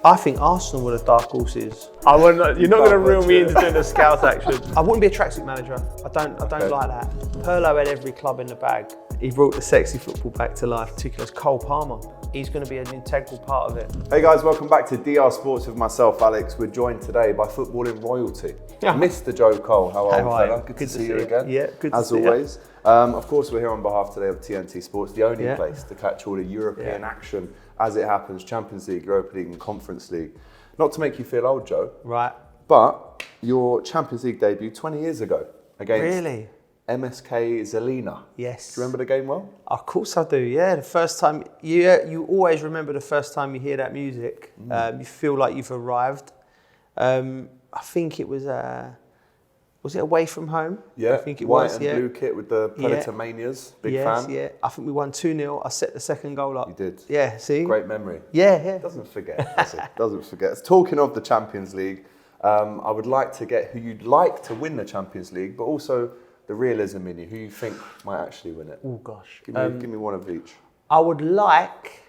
I think Arsenal were the dark horses. You're not going to reel me into doing a scout action. I wouldn't be a tracksuit manager. I don't like that. Perlo had every club in the bag. He brought the sexy football back to life, particularly as Cole Palmer. He's going to be an integral part of it. Hey guys, welcome back to DR Sports with myself, Alex. We're joined today by footballing royalty, Mr. Joe Cole. How are you, fella? Good to see you again. Yeah, good to as see always. Of course, we're here on behalf today of TNT Sports, the only place to catch all the European action as it happens: Champions League, Europa League, and Conference League. Not to make you feel old, Joe. Right. But your Champions League debut 20 years ago against MSK Zelina. Yes. Do you remember the game well? Of course I do, yeah. The first time, you always remember the first time you hear that music. You feel like you've arrived. I think it was it away from home? Yeah, I think it white was, and blue kit with the Predator Manias. Big fan. Yeah. I think we won 2-0. I set the second goal up. You did. Yeah, see? Great memory. Yeah. Doesn't forget, does it? Doesn't forget. Talking of the Champions League, I would like to get who you'd like to win the Champions League, but also the realism in you, who you think might actually win it. Oh, gosh. Give me one of each. I would like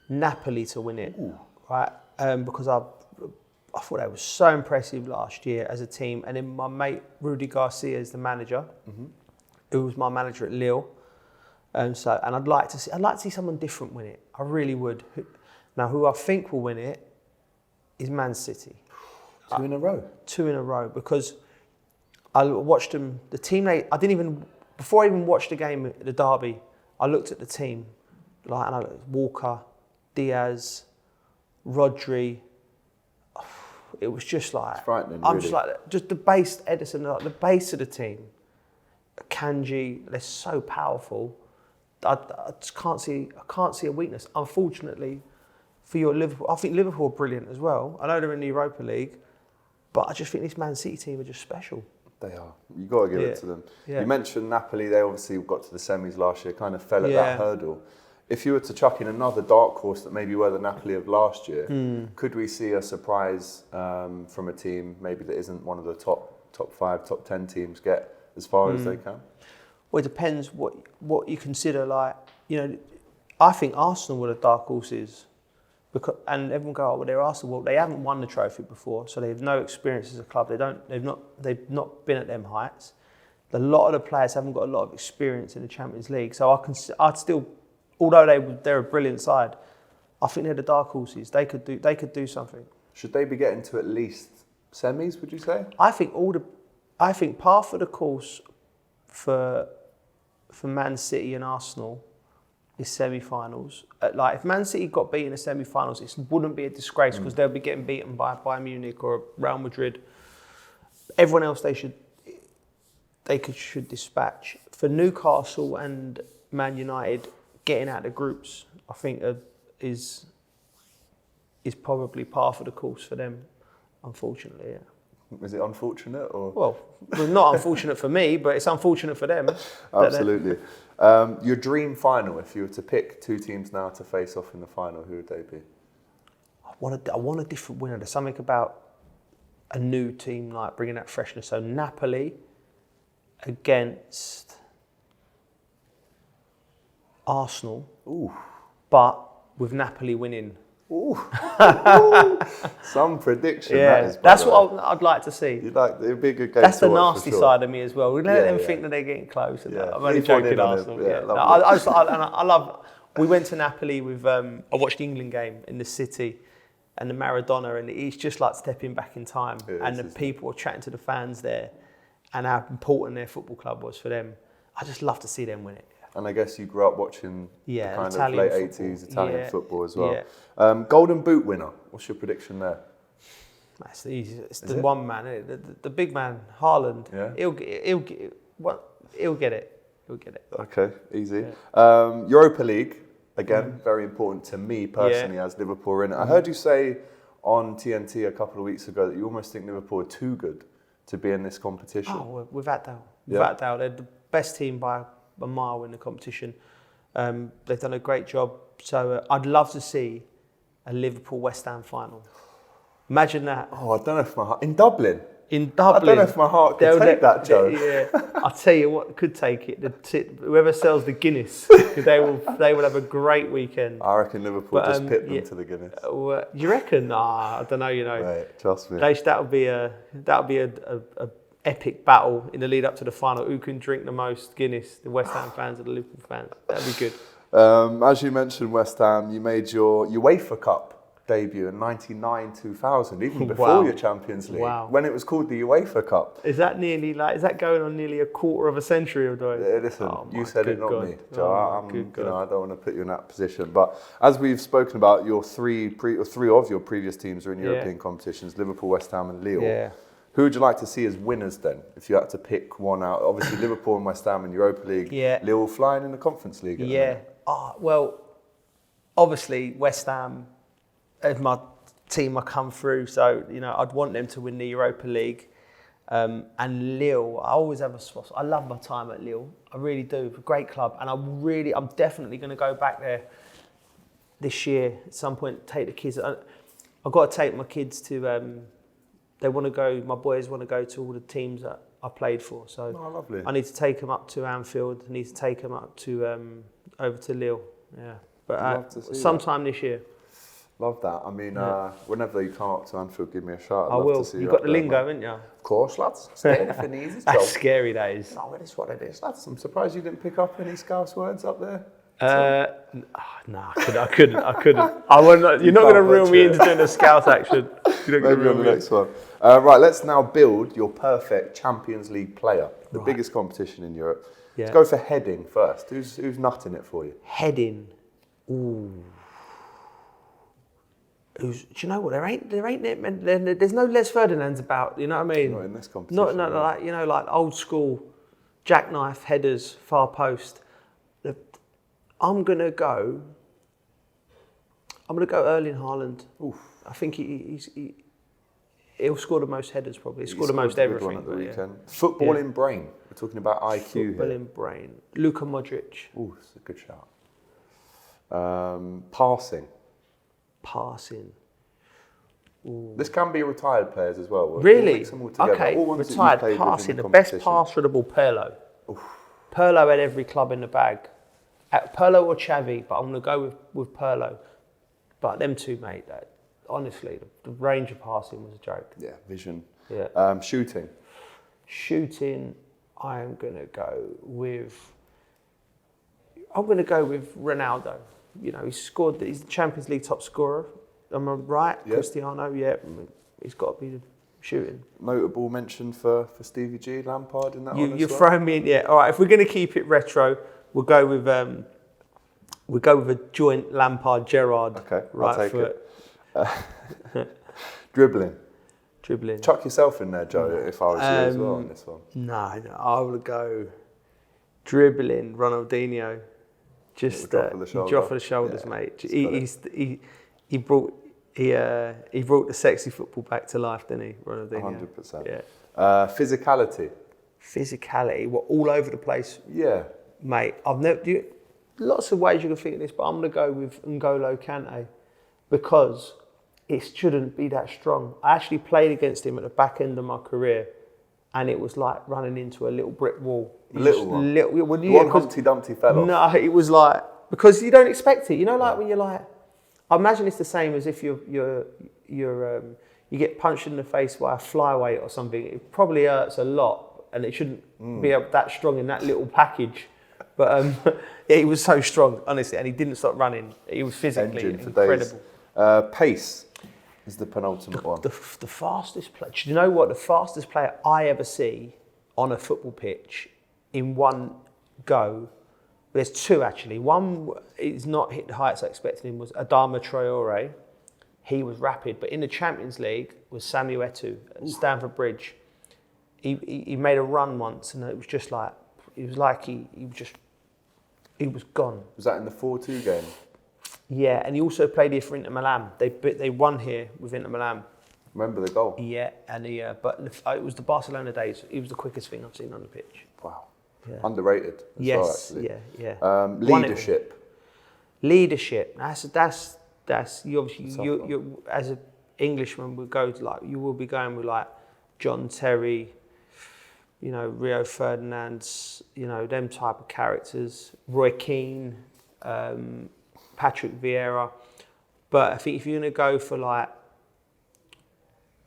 Napoli to win it, right? Because I thought they were so impressive last year as a team. And then my mate, Rudy Garcia, is the manager, who was my manager at Lille. And I'd like to see someone different win it. I really would. Now, who I think will win it is Man City. 2 in a row? 2 in a row, because I watched them, the team, before I even watched the game at the derby, I looked at the team, and I looked at Walker, Diaz, Rodri. It was just like, it's frightening, I'm really. just like, just the base, Edison, like the base of the team, Kanji, they're so powerful. I just can't see a weakness. Unfortunately, for your Liverpool, I think Liverpool are brilliant as well. I know they're in the Europa League, but I just think this Man City team are just special. They are. You've got to give it to them. Yeah. You mentioned Napoli. They obviously got to the semis last year, kind of fell at that hurdle. If you were to chuck in another dark horse that maybe were the Napoli of last year, could we see a surprise from a team maybe that isn't one of the top 5, top 10 teams get as far as they can? Well, it depends what you consider. Like, I think Arsenal were the dark horses. And everyone go, well, they're Arsenal. Well, they haven't won the trophy before, so they have no experience as a club. They've not been at them heights. A lot of the players haven't got a lot of experience in the Champions League. So I'd still, although they're a brilliant side, I think they're the dark horses. They could do something. Should they be getting to at least semis? Would you say? I think par for the course for Man City and Arsenal is semi-finals. Like, if Man City got beaten in the semi-finals, it wouldn't be a disgrace, because they'll be getting beaten by Bayern Munich or Real Madrid. Everyone else should dispatch. For Newcastle and Man United, getting out of the groups, I think is probably par for the course for them, unfortunately. Yeah. Is it unfortunate or? Well, not unfortunate for me, but it's unfortunate for them. Absolutely. Your dream final, if you were to pick 2 teams now to face off in the final, who would they be? I want a different winner. There's something about a new team, like bringing that freshness. So Napoli against Arsenal, but with Napoli winning. Some prediction. Yeah, that is, that's what I'd like to see. It'd be a good game. That's to the watch, nasty for sure. side of me as well. We let them think that they're getting close. I'm only joking, Arsenal. I love. We went to Napoli with. I watched the England game in the city, and the Maradona, and it's just like stepping back in time. The people were chatting to the fans there, and how important their football club was for them. I just love to see them win it. And I guess you grew up watching the kind of late football. 80s Italian football as well. Yeah. Golden Boot winner, what's your prediction there? That's easy. It's the one man, isn't it? The big man, Haaland. Yeah. He'll get it. He'll get it. Okay, easy. Yeah. Europa League, again, very important to me personally as Liverpool are in it. I heard you say on TNT a couple of weeks ago that you almost think Liverpool are too good to be in this competition. Oh, without doubt. Without doubt. They're the best team by a mile in the competition. They've done a great job. So I'd love to see a Liverpool-West Ham final. Imagine that. Oh, I don't know if in Dublin. in Dublin. I don't know if my heart could take that, Joe. Yeah, I'll tell you what could take it. Whoever sells the Guinness, because they will have a great weekend. I reckon Liverpool just pit them to the Guinness. You reckon? Nah, I don't know. Right, trust me. That'll be a epic battle in the lead up to the final. Who can drink the most Guinness? The West Ham fans or the Liverpool fans? That'd be good. As you mentioned, West Ham, you made your UEFA Cup debut in 99-2000, even before your Champions League, when it was called the UEFA Cup. Is that going on nearly a quarter of a century of doing? Listen, you said it, not me, Joe. I don't want to put you in that position. But as we've spoken about, your three of your previous teams are in European competitions: Liverpool, West Ham, and Lille. Yeah. Who would you like to see as winners then, if you had to pick one out? Obviously, Liverpool and West Ham in Europa League. Yeah. Lille flying in the Conference League. Well, obviously West Ham as my team I come through, so I'd want them to win the Europa League. And Lille, I always have a spot. I love my time at Lille. I really do. A great club, and I'm definitely going to go back there this year at some point. Take the kids. I've got to take my kids to. They want to go. My boys want to go to all the teams that I played for. So lovely. I need to take them up to Anfield. I need to take them up to over to Lille. Yeah, but sometime this year. Love that. I mean, whenever you come up to Anfield, give me a shout. I will. You've got the lingo, haven't you? Of course, lads. Stay anything easy. That's scary, that is. No, it is what it is, lads. I'm surprised you didn't pick up any Scouse words up there. No, I couldn't. I wouldn't. You're not going to reel me into doing a Scouse action. Maybe on the next one. Right, let's now build your perfect Champions League player, the biggest competition in Europe. Yeah. Let's go for heading first. Who's nutting it for you? Heading. Ooh. Do you know what? There's no Les Ferdinands about. You know what I mean? Not in this competition. Not like old school jackknife headers, far post. I'm gonna go Erling Haaland. Oof. I think he'll score the most headers probably. He'll score the most everything. At the weekend. Football in brain. We're talking about IQ here. Football in brain. Luka Modric. Ooh, that's a good shout. Passing. Ooh. This can be retired players as well. Really? Mix them all together. Okay. All ones retired passing. The best passable Pirlo. Oof. Pirlo had every club in the bag. Pirlo or Xavi, but I'm going to go with Pirlo. But them two, mate, honestly, the range of passing was a joke. Yeah, vision. Yeah. Shooting, I am going to go with Ronaldo. He's the Champions League top scorer. Am I right? Yep. Cristiano, yeah. He's got to be the shooting. Notable mention for Stevie G, Lampard in that one as You're well? throwing me in, yeah. All right, if we're going to keep it retro, we'll go with a joint Lampard-Gerrard. Okay, right I'll take it. Dribbling. Chuck yourself in there, Joe, if I was you as well on this one. No, I would go dribbling, Ronaldinho. Just drop of the shoulders, yeah, mate. He brought the sexy football back to life, didn't he, Ronaldinho? 100%. Yeah. Physicality, all over the place. Yeah, mate. Lots of ways you can think of this, but I'm going to go with N'Golo Kante because it shouldn't be that strong. I actually played against him at the back end of my career, and it was like running into a little brick wall. One Humpty Dumpty fell off. No, it was like, because you don't expect it. When you're like, I imagine it's the same as if you get punched in the face by a flyweight or something. It probably hurts a lot, and it shouldn't be that strong in that little package. But he was so strong, honestly, and he didn't stop running. He was physically incredible. Pace is the penultimate one. The fastest player. Do you know what? The fastest player I ever see on a football pitch in one go. There's two actually. One is not hit the heights I expected him. Was Adama Traore. He was rapid, but in the Champions League was Samuel Eto'o at Stamford Bridge. He made a run once, and it was just like he was gone. Was that in the 4-2 game? Yeah, and he also played here for Inter Milan. They won here with Inter Milan. Remember the goal? Yeah, and but it was the Barcelona days. He was the quickest thing I've seen on the pitch. Wow. Yeah. Underrated as well, actually. Yeah. Leadership. That's you obviously you as an Englishman would go to you will be going with John Terry, Rio Ferdinand's, them type of characters, Roy Keane, Patrick Vieira. But I think if you're going to go for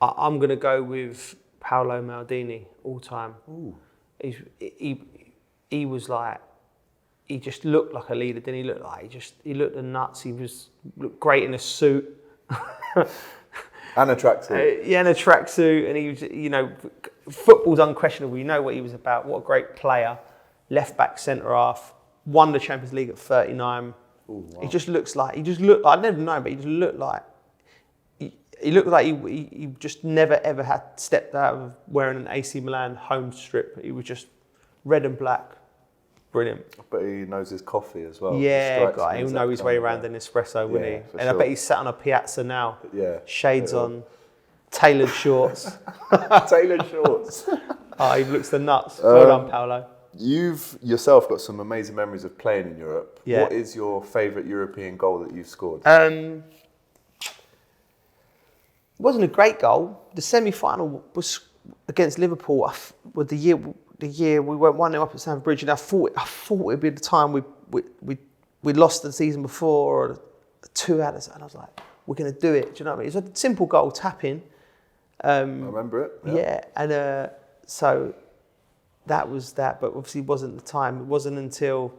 I'm going to go with Paolo Maldini all time. Ooh. He was he just looked like a leader, didn't he? He looked the nuts. He looked great in a suit. And a tracksuit. And a tracksuit. And he was, football's unquestionable. You know what he was about. What a great player. Left back, centre half. Won the Champions League at 39. Ooh, wow. He just looked like, I'd never known, but he just looked like, he looked like he just never ever had stepped out of wearing an AC Milan home strip. He was just red and black. Brilliant. But he knows his coffee as well. Yeah, he'll know his way around an espresso, wouldn't he? And I bet he's sat on a piazza now. Yeah. Shades on, tailored shorts. Tailored shorts. Oh, he looks the nuts. Well done, Paolo. You've yourself got some amazing memories of playing in Europe. Yeah. What is your favourite European goal that you've scored? It wasn't a great goal. The semi-final was against Liverpool. With the year we went 1-0 up at Stamford Bridge, and I thought it'd be the time we lost the season before, or 2 out of, and I was like, we're going to do it. Do you know what I mean? It was a simple goal, tapping. I remember it. Yeah, and so that was that. But obviously, it wasn't the time. It wasn't until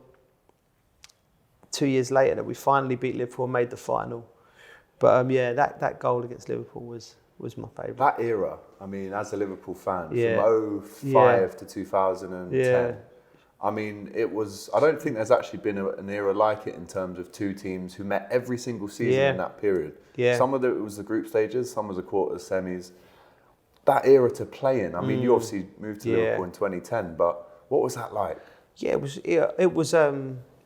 2 years later that we finally beat Liverpool and made the final. But that goal against Liverpool was my favourite. That era, I mean, as a Liverpool fan, Yeah. from 05 to 2010, Yeah. I mean, it was, I don't think there's actually been an era like it in terms of two teams who met every single season in that period. Yeah. Some of it was the group stages, some was the quarters, semis. That era to play in, I mean, you obviously moved to Liverpool in 2010, but what was that like? Yeah, it was.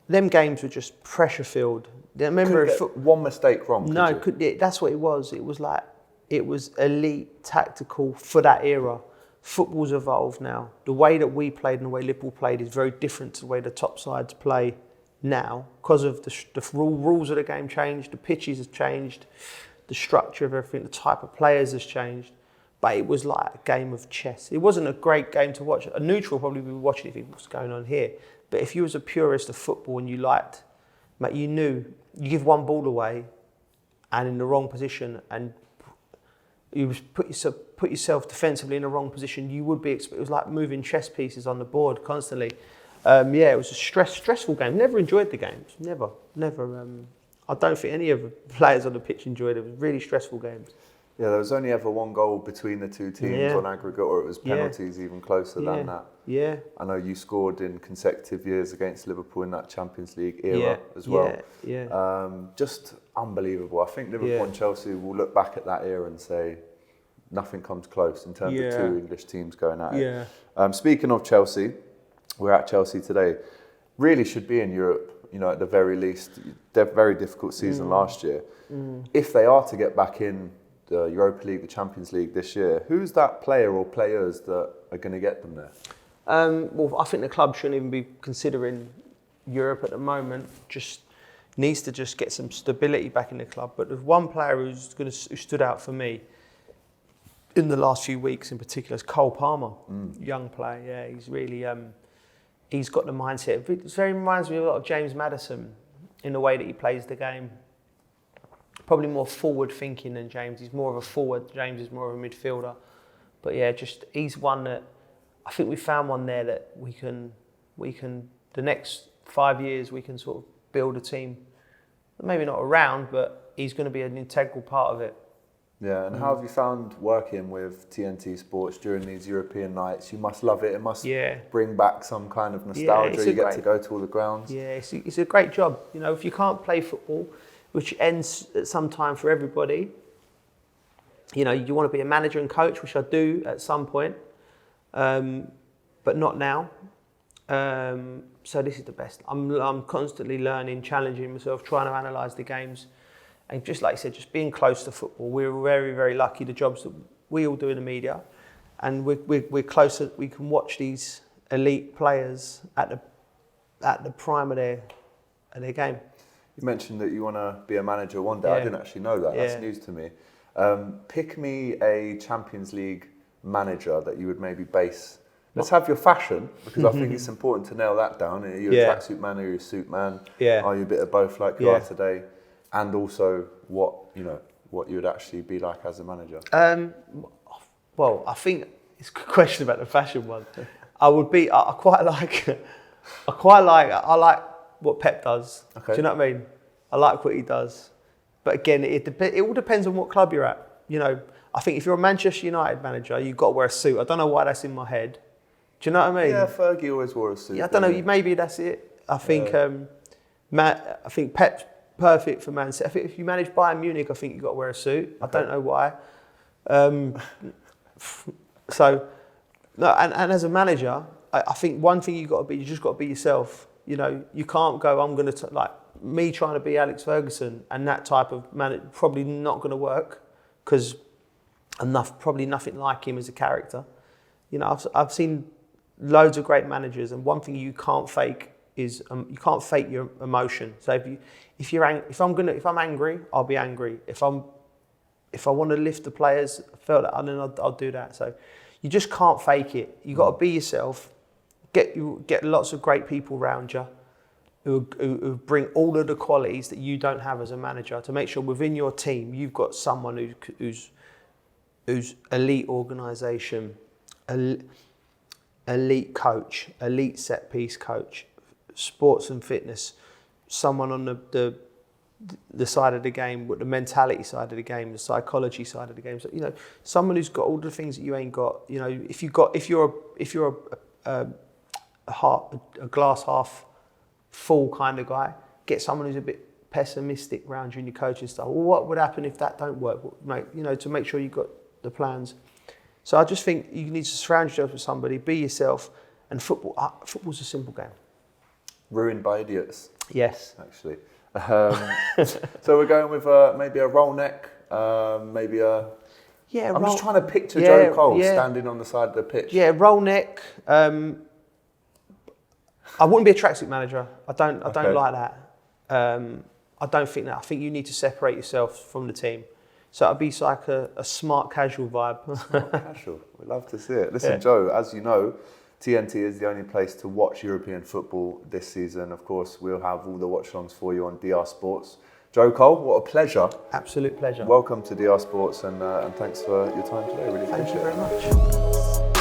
Them games were just pressure filled. I remember One mistake wrong. That's what it was. It was elite tactical for that era. Football's evolved now. The way that we played and the way Liverpool played is very different to the way the top sides play now, because of the rules of the game changed, the pitches have changed, the structure of everything, the type of players has changed. But it was like a game of chess. It wasn't a great game to watch. A neutral probably would be watching it if what's going on here. But if you was a purist of football and you liked, mate, you knew you give one ball away and in the wrong position, and you put yourself defensively in the wrong position, you would be. It was like moving chess pieces on the board constantly. It was a stressful game. Never enjoyed the games. Never. I don't think any of the players on the pitch enjoyed it. It was really stressful games. Yeah, there was only ever one goal between the two teams on aggregate, or it was penalties even closer than that. Yeah. I know you scored in consecutive years against Liverpool in that Champions League era as well. Just unbelievable. I think Liverpool and Chelsea will look back at that era and say nothing comes close in terms of two English teams going at it. Speaking of Chelsea, we're at Chelsea today. Really should be in Europe, at the very least. Very difficult season last year. If they are to get back in the Europa League, the Champions League this year, who's that player or players that are going to get them there? Well, I think the club shouldn't even be considering Europe at the moment. Just needs to just get some stability back in the club. But there's one player who stood out for me in the last few weeks in particular is Cole Palmer, young player. Yeah, he's really he's got the mindset. It very reminds me a lot of James Maddison in the way that he plays the game. Probably more forward thinking than James. He's more of a forward. James is more of a midfielder. But yeah, he's one that I think we found one there that we can the next 5 years we can sort of build a team. Maybe not around, but he's going to be an integral part of it. Yeah, and how have you found working with TNT Sports during these European nights? You must love it. It must bring back some kind of nostalgia. You get to go to all the grounds. Yeah, it's a great job. If you can't play football, which ends at some time for everybody. You want to be a manager and coach, which I do at some point, but not now. So this is the best. I'm constantly learning, challenging myself, trying to analyse the games. And just like you said, just being close to football. We're very, very lucky, the jobs that we all do in the media. And we're closer, we can watch these elite players at the prime of their game. You mentioned that you want to be a manager one day. I didn't actually know that. That's news to me. Pick me a Champions League manager that you would maybe base? Let's have your fashion, because I think it's important to nail that down. Are you a tracksuit man? Are you a suit man? Yeah. Are you a bit of both like you are today? And also what you would actually be like as a manager? Well, I think it's a good question about the fashion one. I quite like what Pep does. Okay. Do you know what I mean? I like what he does. But again, it all depends on what club you're at. You know, I think if you're a Manchester United manager, you've got to wear a suit. I don't know why that's in my head. Do you know what I mean? Yeah, Fergie always wore a suit. Yeah, I don't know. Maybe that's it. I think I think Pep's perfect for Man City. I think if you manage Bayern Munich, I think you've got to wear a suit. I don't know why. So, no, and as a manager, I think one thing you just got to be yourself. You know, you can't go, I'm going to, like, me trying to be Alex Ferguson and that type of manager, probably not going to work, because probably nothing like him as a character. You know, I've seen loads of great managers, and one thing you can't fake is you can't fake your emotion. So if I'm angry, I'll be angry. If I want to lift the players, then I'll do that. So you just can't fake it. You got to be yourself. Get lots of great people around you who bring all of the qualities that you don't have as a manager, to make sure within your team you've got someone who's elite organisation, elite coach, elite set piece coach, sports and fitness, someone on the side of the game, with the mentality side of the game, the psychology side of the game. So, you know, someone who's got all the things that you ain't got. You know, if you're a glass half full kind of guy, get someone who's a bit pessimistic around you in your coaching style. Well, what would happen if that don't work? You know, to make sure you've got the plans. So I just think you need to surround yourself with somebody, be yourself, and football's a simple game. Ruined by idiots. Yes. Actually. So we're going with maybe a roll neck, maybe a... Yeah, I'm just trying to picture Joe Cole standing on the side of the pitch. Yeah, roll neck. I wouldn't be a tracksuit manager. I don't like that. I don't think that. I think you need to separate yourself from the team. So it'd be like a smart casual vibe. Smart casual. We'd love to see it. Listen, Joe, as you know, TNT is the only place to watch European football this season. Of course, we'll have all the watch-alongs for you on DR Sports. Joe Cole, what a pleasure. Absolute pleasure. Welcome to DR Sports, and thanks for your time today. Really appreciate it. Thank you very much.